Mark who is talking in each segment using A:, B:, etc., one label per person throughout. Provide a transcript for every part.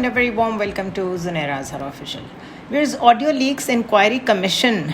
A: a very warm welcome to Zunaira Azhar Official. Whereas Audio Leaks Inquiry Commission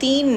A: 3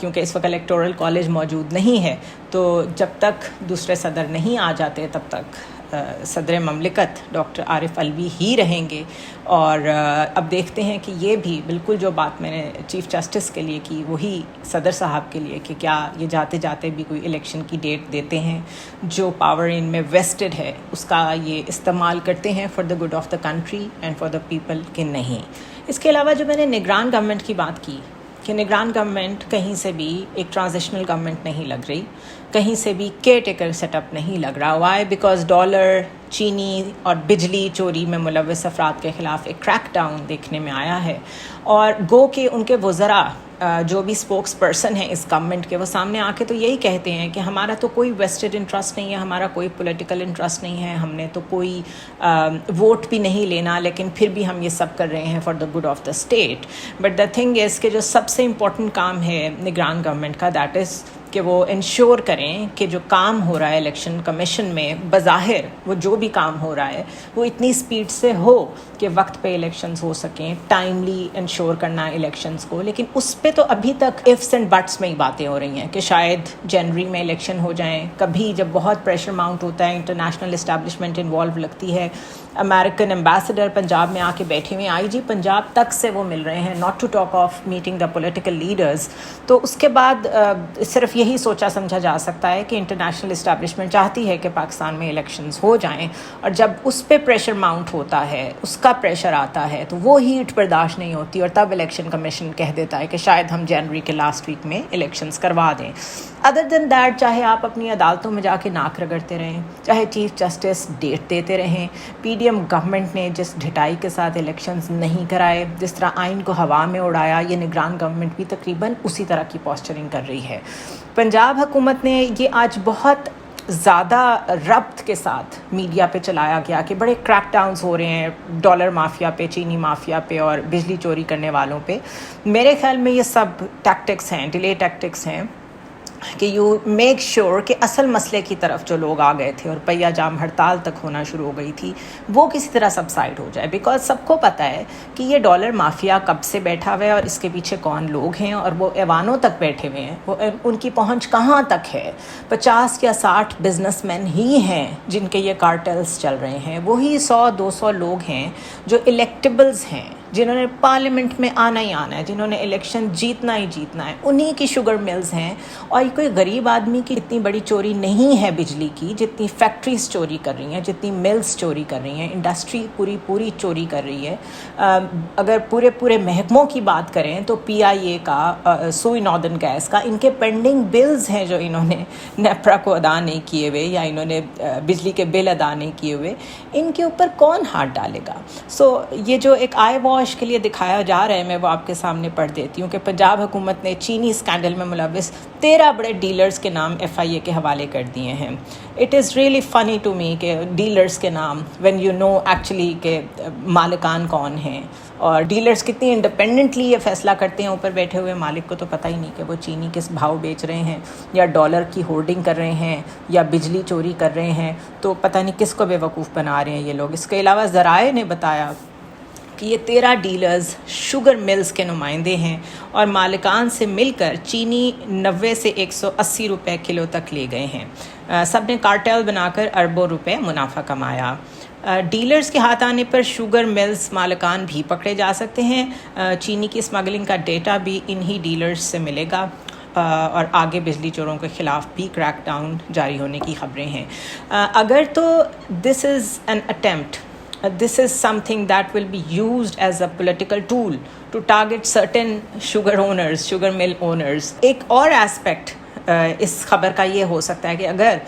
A: کیونکہ اس وقت electoral college موجود نہیں ہے، تو جب تک دوسرے صدر نہیں آ جاتے تب تک صدر مملکت ڈاکٹر عارف علوی ہی رہیں گے. اور اب دیکھتے ہیں کہ یہ بھی بالکل جو بات میں نے چیف جسٹس کے لیے کی وہی صدر صاحب کے لیے، کہ کیا یہ جاتے جاتے بھی کوئی الیکشن کی ڈیٹ دیتے ہیں، جو پاور ان میں ویسٹڈ ہے اس کا یہ استعمال کرتے ہیں for the good of the country and for the people کہ نہیں. اس کے علاوہ جو میں نے نگران گورنمنٹ کی بات کی کہ نگران گورنمنٹ کہیں سے بھی ایک ٹرانزیشنل گورنمنٹ نہیں لگ رہی، کہیں سے بھی کیئر ٹیکر سیٹ اپ نہیں لگ رہا. وائی؟ بیکاز ڈالر، چینی اور بجلی چوری میں ملوث افراد کے خلاف ایک کریک ڈاؤن دیکھنے میں آیا ہے، اور گو کہ ان کے وزراء جو بھی اسپوکس پرسن ہیں اس گورنمنٹ کے، وہ سامنے آ کے تو یہی کہتے ہیں کہ ہمارا تو کوئی ویسٹڈ انٹرسٹ نہیں ہے، ہمارا کوئی پولیٹیکل انٹرسٹ نہیں ہے، ہم نے تو کوئی ووٹ بھی نہیں لینا، لیکن پھر بھی ہم یہ سب کر رہے ہیں for the good of the state. But the thing is کہ جو سب سے امپورٹنٹ کام ہے نگران گورنمنٹ کا، دیٹ از کہ وہ انشور کریں کہ جو کام ہو رہا ہے الیکشن کمیشن میں، بظاہر وہ جو بھی کام ہو رہا ہے وہ اتنی سپیڈ سے ہو کہ وقت پہ الیکشنز ہو سکیں، ٹائملی انشور کرنا الیکشنز کو. لیکن اس پہ تو ابھی تک ifs اینڈ بٹس میں ہی باتیں ہو رہی ہیں کہ شاید جنوری میں الیکشن ہو جائیں. کبھی جب بہت پریشر ماؤنٹ ہوتا ہے، انٹرنیشنل اسٹیبلشمنٹ انوالو لگتی ہے، امریکن ایمبیسڈر پنجاب میں آ کے بیٹھے ہوئے، آئی جی پنجاب تک سے وہ مل رہے ہیں، not to talk of meeting the political leaders. تو اس کے بعد صرف یہی سوچا سمجھا جا سکتا ہے کہ انٹرنیشنل اسٹیبلشمنٹ چاہتی ہے کہ پاکستان میں الیکشنز ہو جائیں، اور جب اس پہ پریشر ماؤنٹ ہوتا ہے، اس کا پریشر آتا ہے، تو وہ ہیٹ برداشت نہیں ہوتی، اور تب الیکشن کمیشن کہہ دیتا ہے کہ شاید ہم جنوری کے لاسٹ ویک میں الیکشنز کروا دیں. ادر دین دیٹ، چاہے آپ اپنی عدالتوں میں جا کے ناک رگڑتے رہیں، چاہے چیف جسٹس ڈیٹ دیتے رہیں، پی ڈی ایم گورنمنٹ نے جس ڈھٹائی کے ساتھ الیکشنز نہیں کرائے، جس طرح آئین کو ہوا میں اڑایا، یہ نگران گورنمنٹ بھی تقریباً اسی طرح کی پوسچرنگ کر رہی ہے. پنجاب حکومت نے یہ آج بہت زیادہ ربط کے ساتھ میڈیا پہ چلایا گیا کہ بڑے کریک ڈاؤنز ہو رہے ہیں ڈالر مافیا پہ، چینی مافیا پہ اور بجلی چوری کرنے والوں پہ. میرے خیال میں یہ سب ٹیکٹکس ہیں، ڈیلے ٹیکٹکس ہیں کہ یو میک شیور کہ اصل مسئلے کی طرف جو لوگ آ گئے تھے اور پہیا جام ہڑتال تک ہونا شروع ہو گئی تھی، وہ کسی طرح سبسائڈ ہو جائے. بیکاز سب کو پتہ ہے کہ یہ ڈالر مافیا کب سے بیٹھا ہوا ہے اور اس کے پیچھے کون لوگ ہیں، اور وہ ایوانوں تک بیٹھے ہوئے ہیں، وہ ان کی پہنچ کہاں تک ہے. 50 یا 60 بزنس مین ہی ہیں جن کے یہ کارٹلز چل رہے ہیں، وہی 100-200 لوگ ہیں جو الیکٹیبلز ہیں، جنہوں نے پارلیمنٹ میں آنا ہی آنا ہے، جنہوں نے الیکشن جیتنا ہی جیتنا ہے. انہی کی شوگر ملز ہیں. اور کوئی غریب آدمی کی اتنی بڑی چوری نہیں ہے بجلی کی جتنی فیکٹریز چوری کر رہی ہیں، جتنی ملز چوری کر رہی ہیں، انڈسٹری پوری چوری کر رہی ہے. اگر پورے محکموں کی بات کریں تو پی آئی اے کا، سوئی ناردرن گیس کا، ان کے پینڈنگ بلز ہیں جو انہوں نے نیپرا کو ادا نہیں کیے ہوئے، یا انہوں نے بجلی کے بل ادا نہیں کیے ہوئے. ان کے اوپر کون ہاتھ ڈالے گا؟ سو یہ جو ایک آئی واش کے لیے دکھایا جا رہا ہے، میں وہ آپ کے سامنے پڑھ دیتی ہوں کہ پنجاب حکومت نے چینی اسکینڈل میں ملوث 13 بڑے ڈیلرز کے نام ایف آئی اے کے حوالے کر دیے ہیں. اٹ از ریئلی فنی ٹو می کہ ڈیلرز کے نام، وین یو نو ایکچولی کہ مالکان کون ہیں، اور ڈیلرز کتنی انڈیپینڈنٹلی یہ فیصلہ کرتے ہیں. اوپر بیٹھے ہوئے مالک کو تو پتہ ہی نہیں کہ وہ چینی کس بھاؤ بیچ رہے ہیں، یا ڈالر کی ہولڈنگ کر رہے ہیں، یا بجلی چوری کر رہے ہیں. تو پتہ نہیں کس کو بے وقوف بنا رہے ہیں یہ لوگ. اس کے علاوہ ذرائع نے بتایا کہ یہ 13 ڈیلرز شوگر ملز کے نمائندے ہیں، اور مالکان سے مل کر چینی 90 سے 180 روپے کلو تک لے گئے ہیں. سب نے کارٹیل بنا کر اربوں روپے منافع کمایا. ڈیلرز کے ہاتھ آنے پر شوگر ملز مالکان بھی پکڑے جا سکتے ہیں. چینی کی اسمگلنگ کا ڈیٹا بھی انہی ڈیلرز سے ملے گا، اور آگے بجلی چوروں کے خلاف بھی کریک ڈاؤن جاری ہونے کی خبریں ہیں. اگر تو this is an attempt, this is something that will be used as a political tool to target certain sugar owners, sugar mill owners. ایک اور ایسپیکٹ اس خبر کا یہ ہو سکتا ہے کہ اگر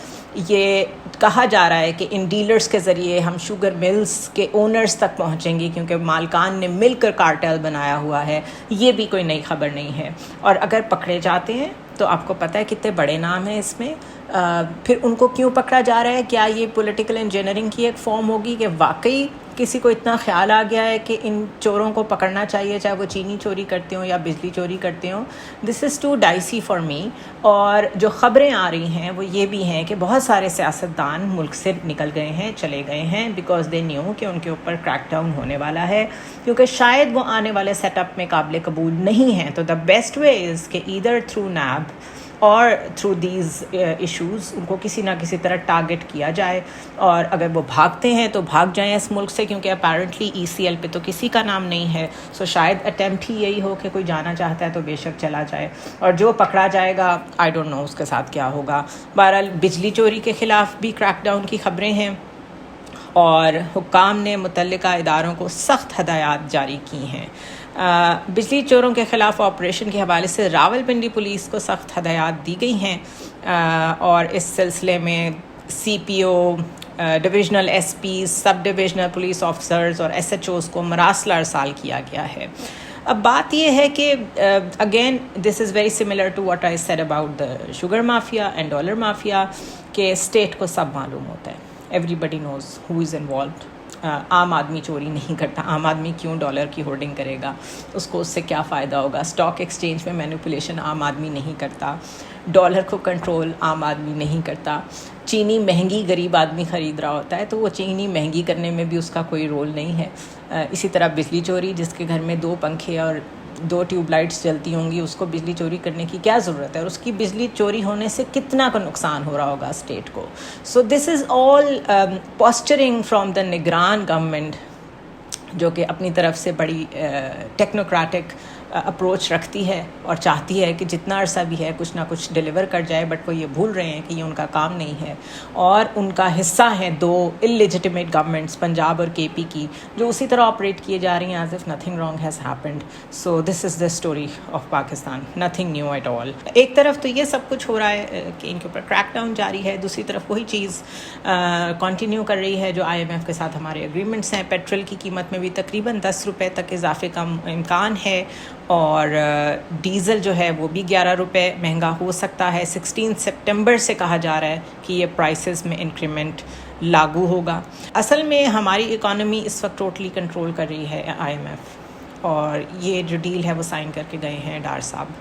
A: یہ کہا جا رہا ہے کہ ان ڈیلرز کے ذریعے ہم شوگر ملز کے اونرز تک پہنچیں گے کیونکہ مالکان نے مل کر کارٹیل بنایا ہوا ہے، یہ بھی کوئی نئی خبر نہیں ہے. اور اگر پکڑے جاتے ہیں تو آپ کو پتہ ہے کتنے بڑے نام ہیں اس میں. پھر ان کو کیوں پکڑا جا رہا ہے؟ کیا یہ پولیٹیکل انجینئرنگ کی ایک فارم ہوگی کہ واقعی کسی کو اتنا خیال آ گیا ہے کہ ان چوروں کو پکڑنا چاہیے، چاہے وہ چینی چوری کرتے ہوں یا بجلی چوری کرتے ہوں؟ دس از ٹو ڈائسی فار می. اور جو خبریں آ رہی ہیں وہ یہ بھی ہیں کہ بہت سارے سیاستدان ملک سے نکل گئے ہیں، چلے گئے ہیں، بیکاز دے نیو کہ ان کے اوپر کریک ڈاؤن ہونے والا ہے، کیونکہ شاید وہ آنے والے سیٹ اپ میں قابل قبول نہیں ہیں. تو دا بیسٹ وے از کہ ایدر تھرو نیب اور تھرو دیز ایشوز ان کو کسی نہ کسی طرح ٹارگٹ کیا جائے، اور اگر وہ بھاگتے ہیں تو بھاگ جائیں اس ملک سے، کیونکہ اپیرنٹلی ECL پہ تو کسی کا نام نہیں ہے. سو شاید اٹیمپٹ ہی یہی ہو کہ کوئی جانا چاہتا ہے تو بے شک چلا جائے، اور جو پکڑا جائے گا آئی ڈونٹ نو اس کے ساتھ کیا ہوگا. بہرحال بجلی چوری کے خلاف بھی کریک ڈاؤن کی خبریں ہیں، اور حکام نے متعلقہ اداروں کو سخت ہدایات جاری کی ہیں. بجلی چوروں کے خلاف آپریشن کے حوالے سے راولپنڈی پولیس کو سخت ہدایات دی گئی ہیں، اور اس سلسلے میں CPO، divisional SP، sub divisional police officers اور SHOs کو مراسلہ ارسال کیا گیا ہے. اب بات یہ ہے کہ again this is very similar to what I said about the sugar mafia and dollar mafia, کہ اسٹیٹ کو سب معلوم ہوتا ہے، every body nose who is involved. عام آدمی چوری نہیں کرتا، عام آدمی کیوں ڈالر کی ہولڈنگ کرے گا؟ اس کو اس سے کیا فائدہ ہوگا؟ اسٹاک ایکسچینج میں مینیپولیشن عام آدمی نہیں کرتا، ڈالر کو کنٹرول عام آدمی نہیں کرتا. چینی مہنگی غریب آدمی خرید رہا ہوتا ہے تو وہ چینی مہنگی کرنے میں بھی اس کا کوئی رول نہیں ہے. اسی طرح بجلی چوری، جس کے گھر میں 2 پنکھے اور 2 ٹیوب لائٹس جلتی ہوں گی، اس کو بجلی چوری کرنے کی کیا ضرورت ہے؟ اور اس کی بجلی چوری ہونے سے کتنا کا نقصان ہو رہا ہوگا اسٹیٹ کو. سو this is all پوسچرنگ from the نگران گورنمنٹ، جو کہ اپنی طرف سے بڑی ٹیکنوکریٹک اپروچ رکھتی ہے اور چاہتی ہے کہ جتنا عرصہ بھی ہے کچھ نہ کچھ ڈیلیور کر جائے، بٹ وہ یہ بھول رہے ہیں کہ یہ ان کا کام نہیں ہے. اور ان کا حصہ ہیں 2 illegitimately گورنمنٹس، پنجاب اور KP کی، جو اسی طرح آپریٹ کیے جا رہی ہیں as if nothing wrong has happened. So this is the story of Pakistan, nothing new at all. ایک طرف تو یہ سب کچھ ہو رہا ہے کہ ان کے اوپر کریک ڈاؤن جاری ہے، دوسری طرف وہی چیز کنٹینیو کر رہی ہے جو IMF کے ساتھ ہمارے اگریمنٹس ہیں. پیٹرول کی قیمت میں بھی تقریباً 10 روپے تک اضافے کا امکان ہے، اور ڈیزل جو ہے وہ بھی 11 روپے مہنگا ہو سکتا ہے. 16 سپٹمبر سے کہا جا رہا ہے کہ یہ پرائسز میں انکریمنٹ لاگو ہوگا. اصل میں ہماری اکانومی اس وقت ٹوٹلی کنٹرول کر رہی ہے IMF، اور یہ جو ڈیل ہے وہ سائن کر کے گئے ہیں ڈار صاحب.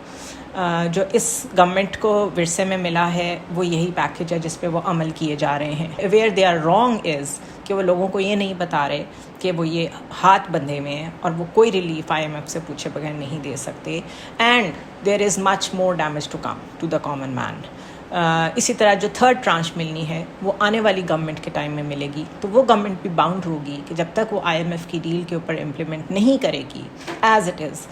A: جو اس گورنمنٹ کو ورثے میں ملا ہے وہ یہی پیکج ہے جس پہ وہ عمل کیے جا رہے ہیں. Where they are wrong is کہ وہ لوگوں کو یہ نہیں بتا رہے کہ وہ یہ ہاتھ بندھے میں ہیں اور وہ کوئی ریلیف IMF سے پوچھے بغیر نہیں دے سکتے. And there is much more damage to come to the common man. اسی طرح جو 3rd ٹرانچ ملنی ہے وہ آنے والی گورنمنٹ کے ٹائم میں ملے گی، تو وہ گورنمنٹ بھی باؤنڈ ہوگی کہ جب تک وہ IMF کی ڈیل کے اوپر امپلیمنٹ نہیں کرے گی ایز اٹ از،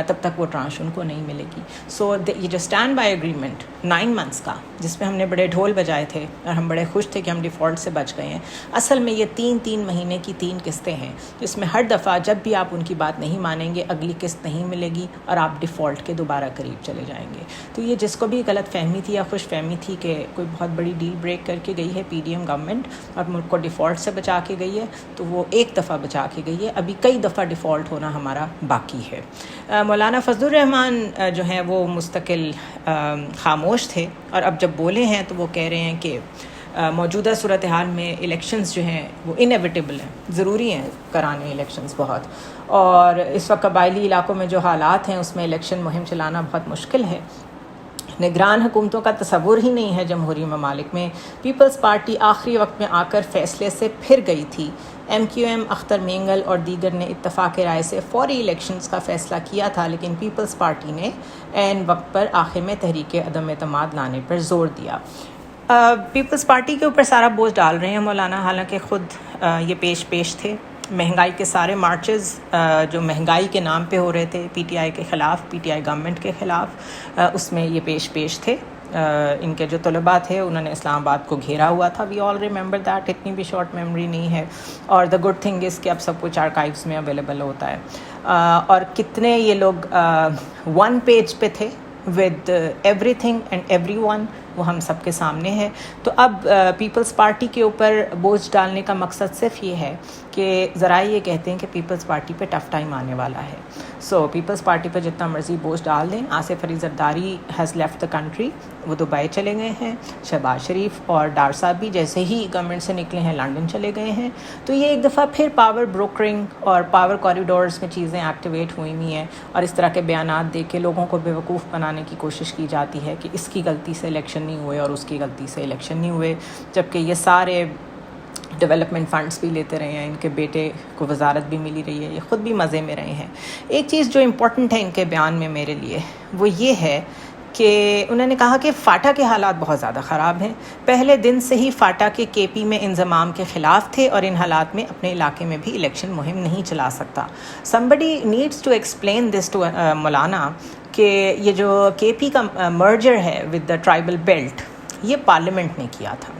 A: تب تک وہ ٹرانچ ان کو نہیں ملے گی. سو یہ جو اسٹینڈ بائی اگریمنٹ 9 months کا، جس پہ ہم نے بڑے ڈھول بجائے تھے اور ہم بڑے خوش تھے کہ ہم ڈیفالٹ سے بچ گئے ہیں، اصل میں یہ 3 مہینے کی 3 قسطیں ہیں، جس میں ہر دفعہ جب بھی آپ ان کی بات نہیں مانیں گے اگلی قسط نہیں ملے گی اور آپ ڈیفالٹ کے دوبارہ قریب چلے جائیں گے. تو یہ جس کو بھی غلط فہمی تھی یا خوش فہمی تھی کہ کوئی بہت بڑی ڈیل بریک کر کے گئی ہے PDM گورنمنٹ اور ملک کو ڈیفالٹ سے بچا کے گئی ہے، تو وہ ایک دفعہ بچا کے گئی ہے، ابھی کئی دفعہ ڈیفالٹ ہونا ہمارا باقی ہے. مولانا فضل الرحمان جو ہیں وہ مستقل خاموش تھے، اور اب جب بولے ہیں تو وہ کہہ رہے ہیں کہ موجودہ صورتحال میں الیکشنز جو ہیں وہ انیویٹیبل ہیں، ضروری ہیں کرانے الیکشنز بہت، اور اس وقت قبائلی علاقوں میں جو حالات ہیں اس میں الیکشن مہم چلانا بہت مشکل ہے. نگران حکومتوں کا تصور ہی نہیں ہے جمہوری ممالک میں. پیپلز پارٹی آخری وقت میں آ کر فیصلے سے پھر گئی تھی. MQM، اختر مینگل اور دیگر نے اتفاق رائے سے فوری الیکشنز کا فیصلہ کیا تھا، لیکن پیپلز پارٹی نے عین وقت پر آخر میں تحریک عدم اعتماد لانے پر زور دیا. پیپلز پارٹی کے اوپر سارا بوجھ ڈال رہے ہیں مولانا، حالانکہ خود یہ پیش تھے. مہنگائی کے سارے مارچز جو مہنگائی کے نام پہ ہو رہے تھے PTI کے خلاف، PTI گورنمنٹ کے خلاف، اس میں یہ پیش تھے. ان کے جو طلباء تھے انہوں نے اسلام آباد کو گھیرا ہوا تھا. وی آل ریممبر دیٹ، اتنی بھی شارٹ میموری نہیں ہے. اور دا گڈ تھنگ از کہ اب سب کچھ آرکائیوز میں اویلیبل ہوتا ہے. اور کتنے یہ لوگ 1 پیج پہ تھے with every thing and every one, وہ ہم سب کے سامنے ہے. تو اب پیپلز پارٹی کے اوپر بوجھ ڈالنے کا مقصد صرف یہ ہے کہ ذرائع یہ کہتے ہیں کہ پیپلز پارٹی پہ ٹف ٹائم آنے والا ہے. سو پیپلز پارٹی پہ جتنا مرضی بوجھ ڈال دیں. Asif Ali Zardari has left the country, وہ دبئی چلے گئے ہیں. شہباز شریف اور ڈار صاحب بھی جیسے ہی گورنمنٹ سے نکلے ہیں لنڈن چلے گئے ہیں. تو یہ ایک دفعہ پھر پاور بروکرنگ اور پاور کوریڈورز میں چیزیں ایکٹیویٹ ہوئی ہوئی ہیں, اور اس طرح کے بیانات دے کے لوگوں کو بیوقوف بنانے کی کوشش کی جاتی ہے کہ اس کی غلطی سے الیکشن نہیں ہوئے اور اس کی غلطی سے الیکشن نہیں ہوئے, جبکہ یہ سارے ڈیولپمنٹ فنڈز بھی لیتے رہے ہیں, ان کے بیٹے کو وزارت بھی ملی رہی ہے, یہ خود بھی مزے میں رہے ہیں. ایک چیز جو امپورٹنٹ ہے ان کے بیان میں میرے لیے وہ یہ ہے کہ انہوں نے کہا کہ فاٹا کے حالات بہت زیادہ خراب ہیں. پہلے دن سے ہی فاٹا کے کے پی میں انضمام کے خلاف تھے اور ان حالات میں اپنے علاقے میں بھی الیکشن مہم نہیں چلا سکتا. somebody needs to explain this to مولانا کہ یہ جو کے پی کا مرجر ہے ود دا ٹرائبل بیلٹ, یہ پارلیمنٹ نے کیا تھا,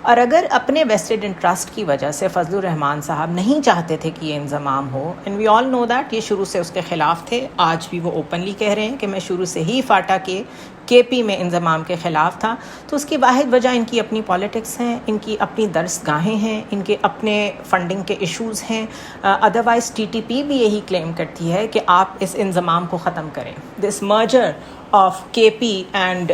A: اور اگر اپنے ویسٹڈ انٹرسٹ کی وجہ سے فضل الرحمان صاحب نہیں چاہتے تھے کہ یہ انضمام ہو, and we all know that یہ شروع سے اس کے خلاف تھے, آج بھی وہ اوپنلی کہہ رہے ہیں کہ میں شروع سے ہی فاٹا کے پی میں انضمام کے خلاف تھا, تو اس کی واحد وجہ ان کی اپنی پالیٹکس ہیں, ان کی اپنی درس گاہیں ہیں, ان کے اپنے فنڈنگ کے ایشوز ہیں. ادروائز ٹی ٹی پی بھی یہی کلیم کرتی ہے کہ آپ اس انضمام کو ختم کریں, دس merger of K P and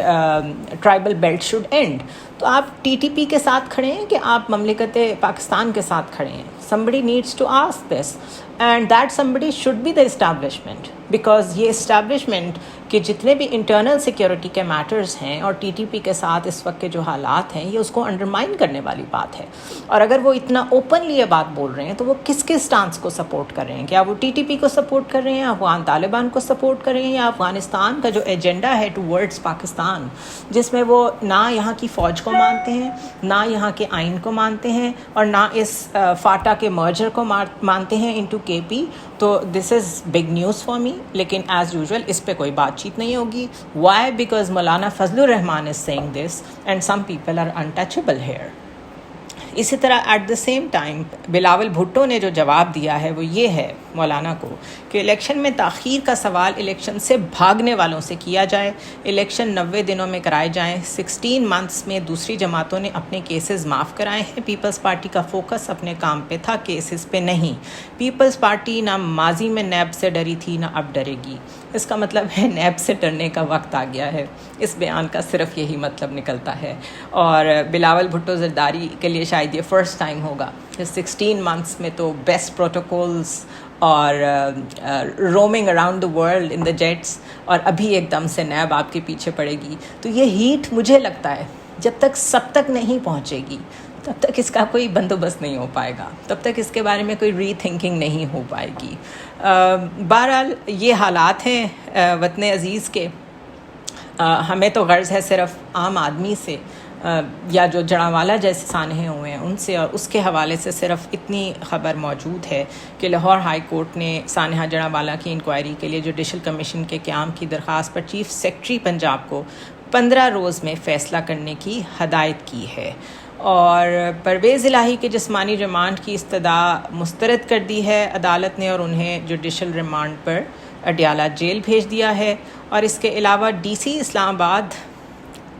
A: tribal belt should end. تو آپ ٹی ٹی پی کے ساتھ کھڑے ہیں کہ آپ مملکت پاکستان کے ساتھ کھڑے ہیں؟ somebody needs to ask this, and that somebody should be the establishment, because یہ اسٹیبلشمنٹ کہ جتنے بھی انٹرنل سیکیورٹی کے میٹرز ہیں اور ٹی ٹی پی کے ساتھ اس وقت کے جو حالات ہیں, یہ اس کو انڈرمائن کرنے والی بات ہے. اور اگر وہ اتنا اوپنلی یہ بات بول رہے ہیں تو وہ کس کے سٹانس کو سپورٹ کر رہے ہیں؟ کیا وہ ٹی ٹی پی کو سپورٹ کر رہے ہیں, افغان طالبان کو سپورٹ کر رہے ہیں, یا افغانستان کا جو ایجنڈا ہے ٹورڈز پاکستان, جس میں وہ نہ یہاں کی فوج کو مانتے ہیں, نہ یہاں کے آئین کو مانتے ہیں, اور نہ اس فاٹا کے مرجر کو مانتے ہیں انٹو کے پی. تو this is big news for me, لیکن ایز یوزول اس پہ کوئی بات چیت نہیں ہوگی. Y? Because Maulana Fazl ur Rehman is saying this and some people are untouchable here. اسی طرح at the same time Bilawal Bhutto نے جو جواب دیا ہے وہ یہ ہے مولانا کو کہ الیکشن میں تاخیر کا سوال الیکشن سے بھاگنے والوں سے کیا جائے, الیکشن 90 دنوں میں کرائے جائیں. 16 منتھس میں دوسری جماعتوں نے اپنے کیسز معاف کرائے ہیں, پیپلز پارٹی کا فوکس اپنے کام پہ تھا, کیسز پہ نہیں. پیپلز پارٹی نہ ماضی میں نیب سے ڈری تھی نہ اب ڈرے گی. اس کا مطلب ہے نیب سے ڈرنے کا وقت آ گیا ہے. اس بیان کا صرف یہی مطلب نکلتا ہے, اور بلاول بھٹو زرداری کے لیے شاید یہ فرسٹ ٹائم ہوگا. 16 منتھس میں تو بیسٹ پروٹوکولز اور roaming around the world in the jets, اور ابھی ایک دم سے نیب آپ کے پیچھے پڑے گی. تو یہ ہیٹ مجھے لگتا ہے جب تک سب تک نہیں پہنچے گی تب تک اس کا کوئی بندوبست نہیں ہو پائے گا, تب تک اس کے بارے میں کوئی ری تھنکنگ نہیں ہو پائے گی. بہرحال یہ حالات ہیں وطن عزیز کے. ہمیں تو غرض ہے صرف عام آدمی سے یا جو جڑاوالا جیسے سانحے ہوئے ہیں ان سے, اور اس کے حوالے سے صرف اتنی خبر موجود ہے کہ لاہور ہائی کورٹ نے سانحہ جڑاوالا کی انکوائری کے لیے جوڈیشل کمیشن کے قیام کی درخواست پر چیف سیکرٹری پنجاب کو 15 روز میں فیصلہ کرنے کی ہدایت کی ہے, اور پرویز الہی کے جسمانی ریمانڈ کی استدعا مسترد کر دی ہے عدالت نے, اور انہیں جوڈیشل ریمانڈ پر اڈیالہ جیل بھیج دیا ہے. اور اس کے علاوہ D C Islamabad,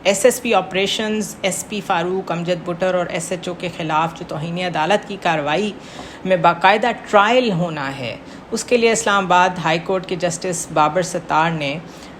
A: S S P operations S P Farooq Amjad Buttar اور ایس ایچ او کے خلاف جو توہین عدالت کی کارروائی میں باقاعدہ ٹرائل ہونا ہے, اس کے لیے اسلام آباد ہائی کورٹ کے جسٹس بابر ستار نے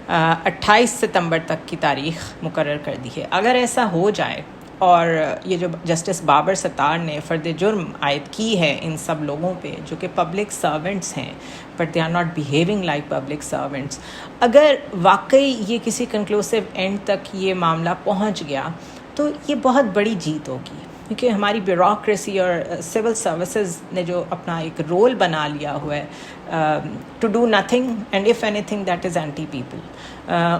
A: 28 ستمبر تک کی تاریخ مقرر کر دی ہے. اگر ایسا ہو جائے اور یہ جو جسٹس بابر ستار نے فرد جرم عائد کی ہے ان سب لوگوں پہ جو کہ پبلک سرونٹس ہیں but they are not behaving like public servants, اگر واقعی یہ کسی کنکلوسیو اینڈ تک یہ معاملہ پہنچ گیا تو یہ بہت بڑی جیت ہوگی, کیونکہ ہماری بیوروکریسی اور سول سروسز نے جو اپنا ایک رول بنا لیا ہوا ہے to do nothing and if anything that is anti people,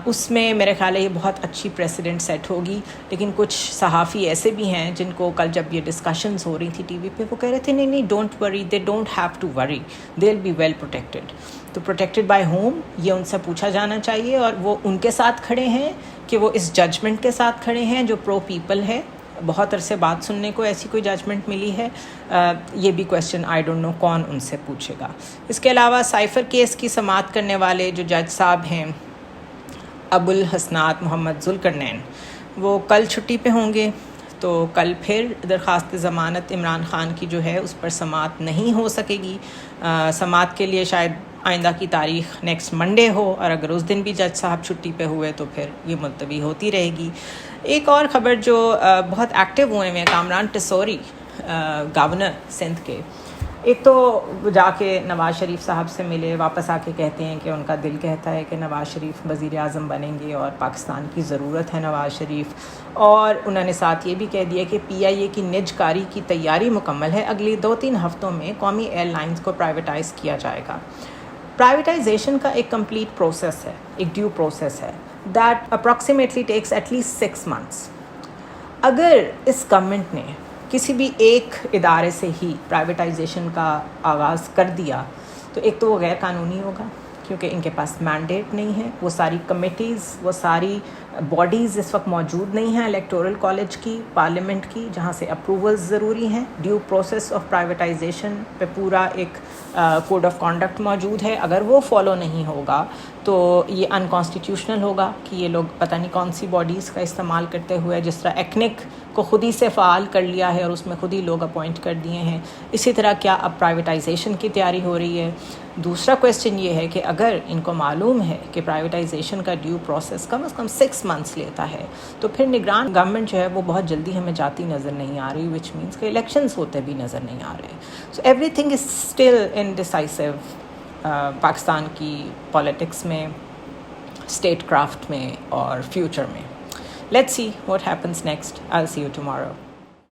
A: اس میں میرے خیال ہے یہ بہت اچھی پریسیڈنٹ سیٹ ہوگی. لیکن کچھ صحافی ایسے بھی ہیں جن کو کل جب یہ ڈسکشنز ہو رہی تھی ٹی وی پہ, وہ کہہ رہے تھے نہیں don't worry, they don't have to worry, they will be well protected. تو پروٹیکٹڈ بائی ہوم, یہ ان سے پوچھا جانا چاہیے, اور وہ ان کے ساتھ کھڑے ہیں کہ وہ اس ججمنٹ کے ساتھ کھڑے ہیں جو پرو پیپل ہے. بہت عرصے بعد سننے کو ایسی کوئی ججمنٹ ملی ہے, یہ بھی کویسچن آئی ڈونٹ نو کون ان سے پوچھے گا. اس کے علاوہ سائفر کیس کی سماعت کرنے والے جو جج صاحب ہیں ابو الحسنات محمد ذوالقرنین, وہ کل چھٹی پہ ہوں گے, تو کل پھر درخواست ضمانت عمران خان کی جو ہے اس پر سماعت نہیں ہو سکے گی. سماعت کے لیے شاید آئندہ کی تاریخ نیکسٹ منڈے ہو، اور اگر اس دن بھی جج صاحب چھٹی پہ ہوئے تو پھر یہ ملتوی ہوتی رہے گی۔ ایک اور خبر جو بہت ایکٹیو ہوئے ہیں کامران ٹیسوری، گورنر سندھ کے، ایک تو جا کے نواز شریف صاحب سے ملے، واپس آ کے کہتے ہیں کہ ان کا دل کہتا ہے کہ نواز شریف وزیر اعظم بنیں گے اور پاکستان کی ضرورت ہے نواز شریف، اور انہوں نے ساتھ یہ بھی کہہ دیا کہ پی آئی اے کی نج کاری کی تیاری مکمل ہے، اگلی 2-3 ہفتوں میں قومی ایئر لائنز کو پرائیویٹائز کیا جائے گا۔ پرائیویٹائزیشن کا ایک کمپلیٹ پروسیس ہے، ایک ڈیو پروسیس ہے، that approximately takes at least 6 months۔ اگر اس گورنمنٹ نے کسی بھی ایک ادارے سے ہی پرائیویٹائزیشن کا آغاز کر دیا تو ایک تو وہ غیر قانونی ہوگا، کیونکہ ان کے پاس مینڈیٹ نہیں ہے، وہ ساری کمیٹیز، وہ ساری باڈیز اس وقت موجود نہیں ہیں الیکٹورل کالج کی، پارلیمنٹ کی، جہاں سے اپروولز ضروری ہیں۔ ڈیو پروسیس آف پرائیویٹائزیشن پہ پورا ایک کوڈ آف کانڈکٹ موجود ہے، اگر وہ فالو نہیں ہوگا تو یہ انکانسٹیٹیوشنل ہوگا کہ یہ لوگ پتہ نہیں کون سی باڈیز کا استعمال کرتے ہوئے، جس طرح ایکنک کو خود ہی سے فعال کر لیا ہے اور اس میں خود ہی لوگ اپوائنٹ کر دیے ہیں، اسی طرح کیا اب پرائیویٹائزیشن کی تیاری ہو رہی ہے۔ دوسرا کویسچن یہ ہے کہ اگر ان کو معلوم ہے کہ پرائیویٹائزیشن کا ڈیو پروسیس کم از کم 6 months لیتا ہے، تو پھر نگران گورنمنٹ جو ہے وہ بہت جلدی ہمیں جاتی نظر نہیں آ رہی، وچ مینس کہ الیکشنز ہوتے بھی نظر نہیں آ رہے۔ So everything is still indecisive Pakistan کی پالیٹکس میں، اسٹیٹ کرافٹ میں اور فیوچر میں۔ Let's see what happens next. I will see you tomorrow.